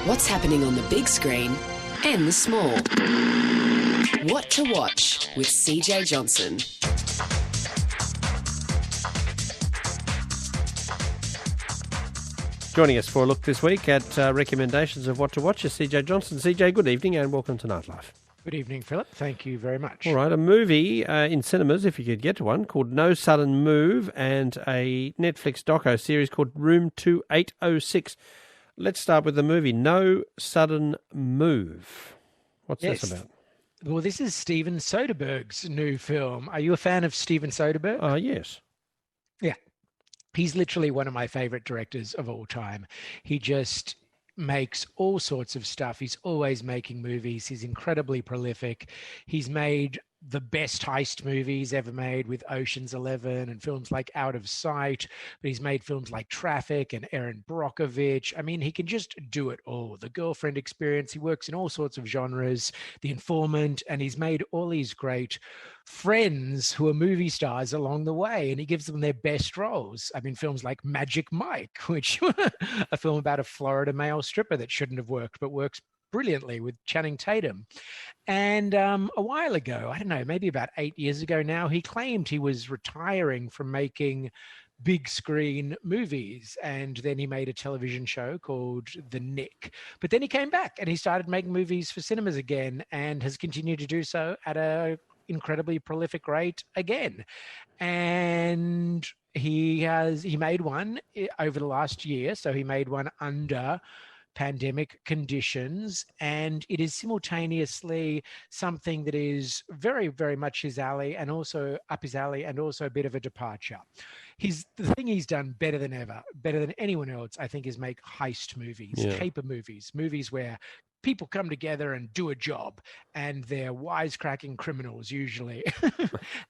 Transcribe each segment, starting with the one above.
What's happening on the big screen and the small. What to watch with CJ Johnson. Joining us for a look this week at recommendations of what to watch is CJ Johnson. CJ, good evening and welcome to Nightlife. Good evening, Philip. Thank you very much. All right, a movie in cinemas, if you could get to one, called No Sudden Move, and a Netflix doco series called Room 2806. Let's start with the movie, No Sudden Move. What's this about? Well, this is Steven Soderbergh's new film. Are you a fan of Steven Soderbergh? Yes. Yeah. He's literally one of my favorite directors of all time. He just makes all sorts of stuff. He's always making movies. He's incredibly prolific. He's made the best heist movies ever made with Ocean's 11 and films like Out of Sight. But he's made films like Traffic and Erin Brockovich. I mean, he can just do it all. The Girlfriend Experience. He works in all sorts of genres. The Informant. And he's made all these great friends who are movie stars along the way, and he gives them their best roles. I mean, films like Magic Mike, which a film about a Florida male stripper that shouldn't have worked, but works brilliantly with Channing Tatum. And a while ago, I don't know, maybe about 8 years ago now, he claimed he was retiring from making big screen movies, and then he made a television show called The Nick. But then he came back and he started making movies for cinemas again and has continued to do so at a incredibly prolific rate again. And he made one over the last year. So he made one under pandemic conditions, and it is simultaneously something that is very, very much his alley and also up his alley, and also a bit of a departure. The thing he's done better than ever, better than anyone else, I think, is make heist movies, caper movies, movies where people come together and do a job, and they're wisecracking criminals usually.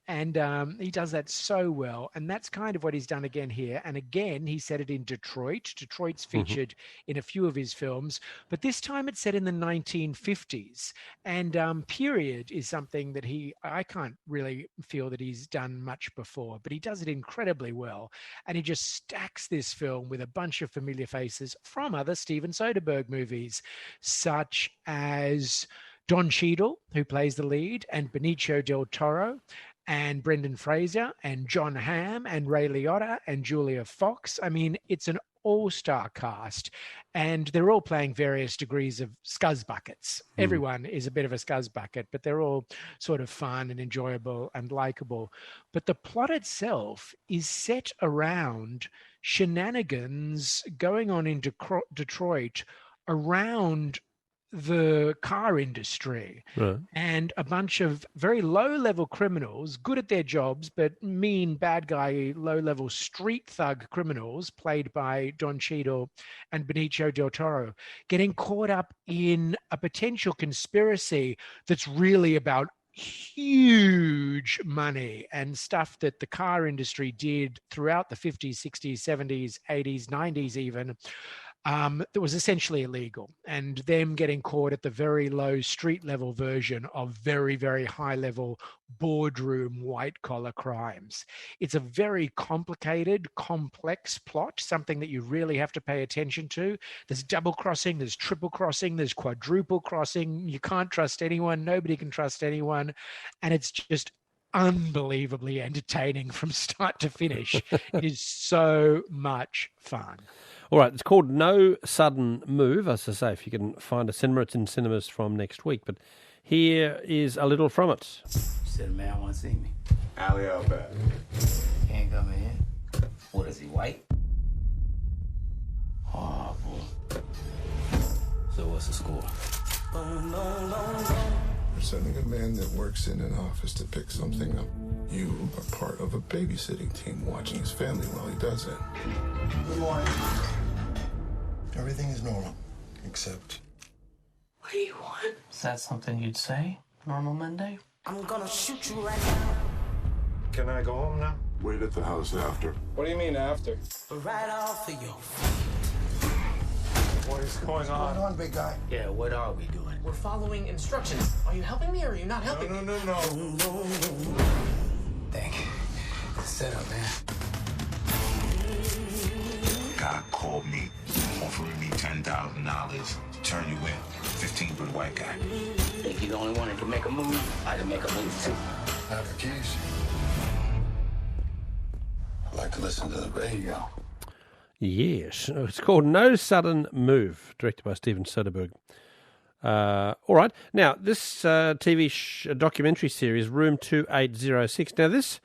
And he does that so well. And that's kind of what he's done again here. And again, he set it in Detroit. Detroit's featured in a few of his films, but this time it's set in the 1950s. And period is something that I can't really feel that he's done much before, but he does it incredibly well. And he just stacks this film with a bunch of familiar faces from other Steven Soderbergh movies, such as Don Cheadle, who plays the lead, and Benicio del Toro, and Brendan Fraser, and John Hamm, and Ray Liotta, and Julia Fox. I mean, it's an all-star cast, and they're all playing various degrees of scuzzbuckets. Everyone is a bit of a scuzzbucket, but they're all sort of fun and enjoyable and likable. But the plot itself is set around shenanigans going on in Detroit around the car industry, right, and a bunch of very low-level criminals, good at their jobs, but mean, bad guy, low-level street thug criminals, played by Don Cheadle and Benicio del Toro, getting caught up in a potential conspiracy that's really about huge money and stuff that the car industry did throughout the 50s, 60s, 70s, 80s, 90s even, that was essentially illegal, and them getting caught at the very low street level version of very, very high level boardroom white collar crimes. It's a very complicated, complex plot, something that you really have to pay attention to. There's double crossing, there's triple crossing, there's quadruple crossing. You can't trust anyone. Nobody can trust anyone. And it's just unbelievably entertaining from start to finish. It is so much fun. All right, it's called No Sudden Move. As I say, if you can find a cinema, it's in cinemas from next week. But here is a little from it. You said a man want to see me. Alley out back. He ain't coming in. What is he, white? Oh, boy. So what's the score? We're sending a man that works in an office to pick something up. You are part of a babysitting team watching his family while he does it. Good morning. Everything is normal, except... What do you want? Is that something you'd say? Normal Monday? I'm gonna shoot you right now. Can I go home now? Wait at the house after. What do you mean after? Right off of you. What is going on? What's going on, big guy? Yeah, what are we doing? We're following instructions. Are you helping me or are you not helping me? No. Thank you. Set up, man. God called me, offering me $10,000 turn you in. 15 for the white guy. Think you the only one that can make a move? I can make a move too. I have the keys. I like to listen to the radio. Yes, it's called No Sudden Move, directed by Steven Soderbergh. All right. Now, this TV documentary series, Room 2806. Now, this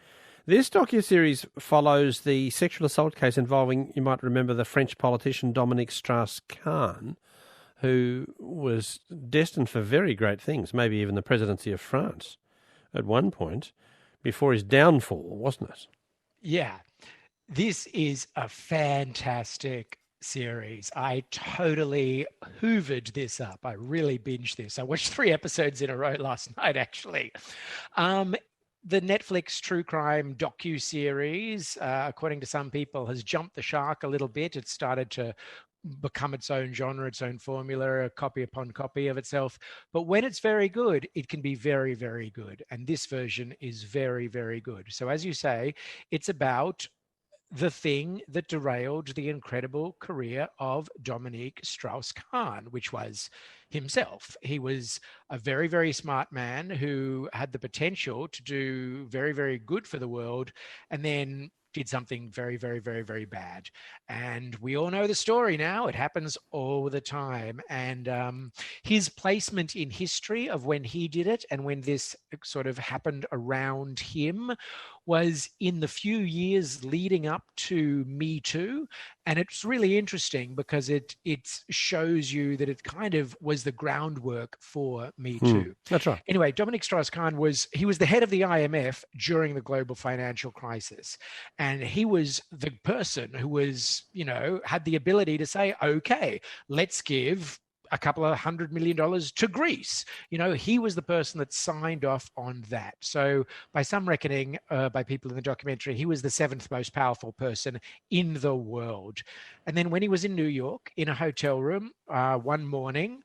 docuseries follows the sexual assault case involving, you might remember, the French politician Dominique Strauss-Kahn, who was destined for very great things, maybe even the presidency of France at one point, before his downfall, wasn't it? Yeah. This is a fantastic series. I totally hoovered this up. I really binged this. I watched 3 episodes in a row last night, actually. The Netflix true crime docu-series, according to some people, has jumped the shark a little bit. It started to become its own genre, its own formula, a copy upon copy of itself. But when it's very good, it can be very, very good. And this version is very, very good. So as you say, it's about the thing that derailed the incredible career of Dominique Strauss-Kahn, which was himself. He was a very, very smart man who had the potential to do very, very good for the world, and then did something very, very, very, very bad. And we all know the story now. It happens all the time. And his placement in history of when he did it and when this sort of happened around him was in the few years leading up to Me Too. And it's really interesting because it shows you that it kind of was the groundwork for Me Too. That's right. Anyway, Dominique Strauss-Kahn was the head of the IMF during the global financial crisis. And he was the person who was, had the ability to say, okay, let's give a couple of $100 million to Greece. He was the person that signed off on that. So by some reckoning, by people in the documentary, he was the 7th most powerful person in the world. And then when he was in New York in a hotel room one morning,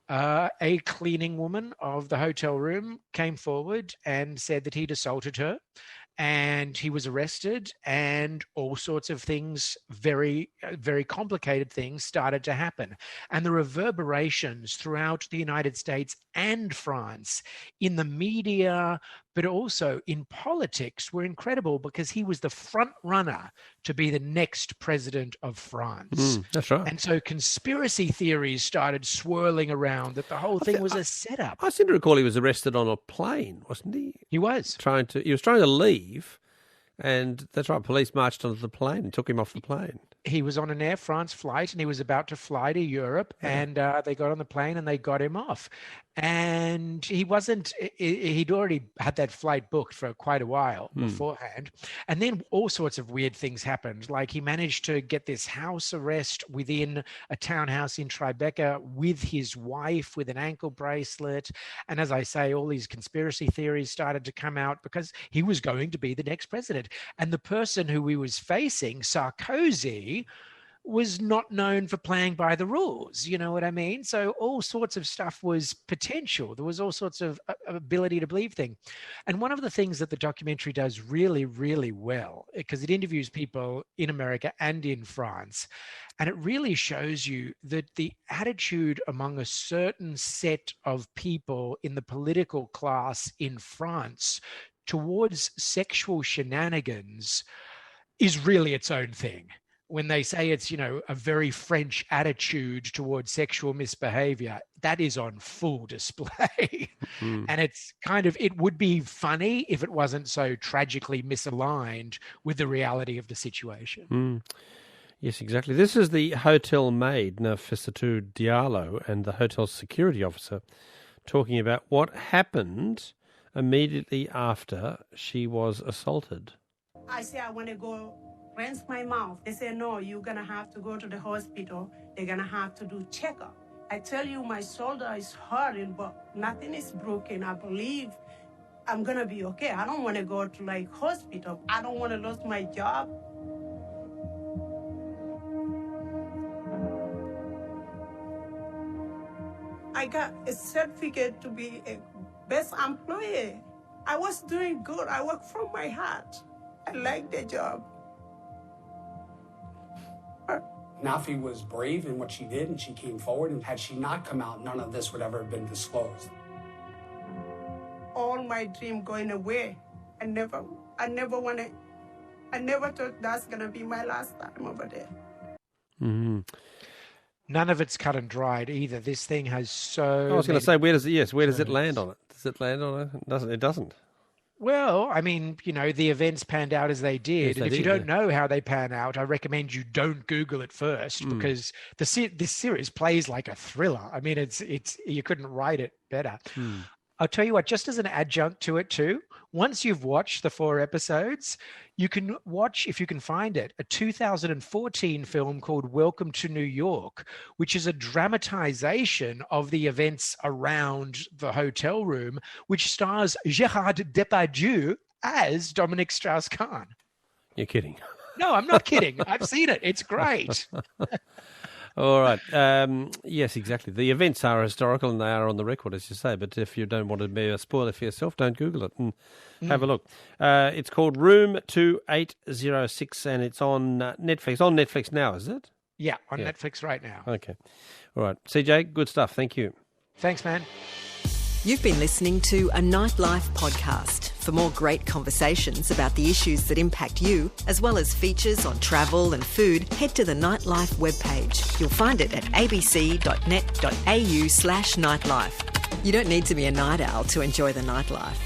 a cleaning woman of the hotel room came forward and said that he'd assaulted her. And he was arrested, and all sorts of things, very, very complicated things started to happen. And the reverberations throughout the United States and France in the media, but also in politics were incredible because he was the front runner to be the next president of France. That's right. And so conspiracy theories started swirling around that the whole thing was a setup. I seem to recall he was arrested on a plane, wasn't he? He was. He was trying to leave, and that's right, police marched onto the plane and took him off the plane. He was on an Air France flight and he was about to fly to Europe, and they got on the plane and they got him off. And he'd already had that flight booked for quite a while beforehand. And then all sorts of weird things happened. Like he managed to get this house arrest within a townhouse in Tribeca with his wife with an ankle bracelet. And as I say, all these conspiracy theories started to come out because he was going to be the next president. And the person who he was facing, Sarkozy, was not known for playing by the rules. You know what I mean? So all sorts of stuff was potential. There was all sorts of ability to believe things. And one of the things that the documentary does really, really well, because it interviews people in America and in France, and it really shows you that the attitude among a certain set of people in the political class in France towards sexual shenanigans is really its own thing. When they say it's, a very French attitude towards sexual misbehavior, that is on full display. And it would be funny if it wasn't so tragically misaligned with the reality of the situation. Yes, exactly. This is the hotel maid, Nafissatou Diallo, and the hotel security officer talking about what happened immediately after she was assaulted. I say, I want to go rinse my mouth. They say, no, you're going to have to go to the hospital. They're going to have to do checkup. I tell you, my shoulder is hurting, but nothing is broken. I believe I'm going to be okay. I don't want to go to hospital. I don't want to lose my job. I got a certificate to be a best employee. I was doing good. I work from my heart. I like the job. Nafi was brave in what she did, and she came forward, and had she not come out, none of this would ever have been disclosed. All my dream going away. I never thought that's gonna be my last time over there. Mm-hmm. None of it's cut and dried either. This thing has so. I was going to say, where does it land on it? Does it land on it? It doesn't. Well, I mean, the events panned out as they did. Yes, and if you don't know how they pan out, I recommend you don't Google it first, because this series plays like a thriller. I mean, it's you couldn't write it better. I'll tell you what, just as an adjunct to it too, once you've watched the 4 episodes, you can watch, if you can find it, a 2014 film called Welcome to New York, which is a dramatization of the events around the hotel room, which stars Gérard Depardieu as Dominique Strauss-Kahn. You're kidding. No, I'm not kidding. I've seen it. It's great. All right. Yes, exactly. The events are historical and they are on the record, as you say. But if you don't want to be a spoiler for yourself, don't Google it and have a look. It's called Room 2806 and it's on Netflix. On Netflix now, is it? Yeah, on Netflix right now. Okay. All right. CJ, good stuff. Thank you. Thanks, man. You've been listening to a Nightlife podcast. For more great conversations about the issues that impact you, as well as features on travel and food, head to the Nightlife webpage. You'll find it at abc.net.au/nightlife. You don't need to be a night owl to enjoy the nightlife.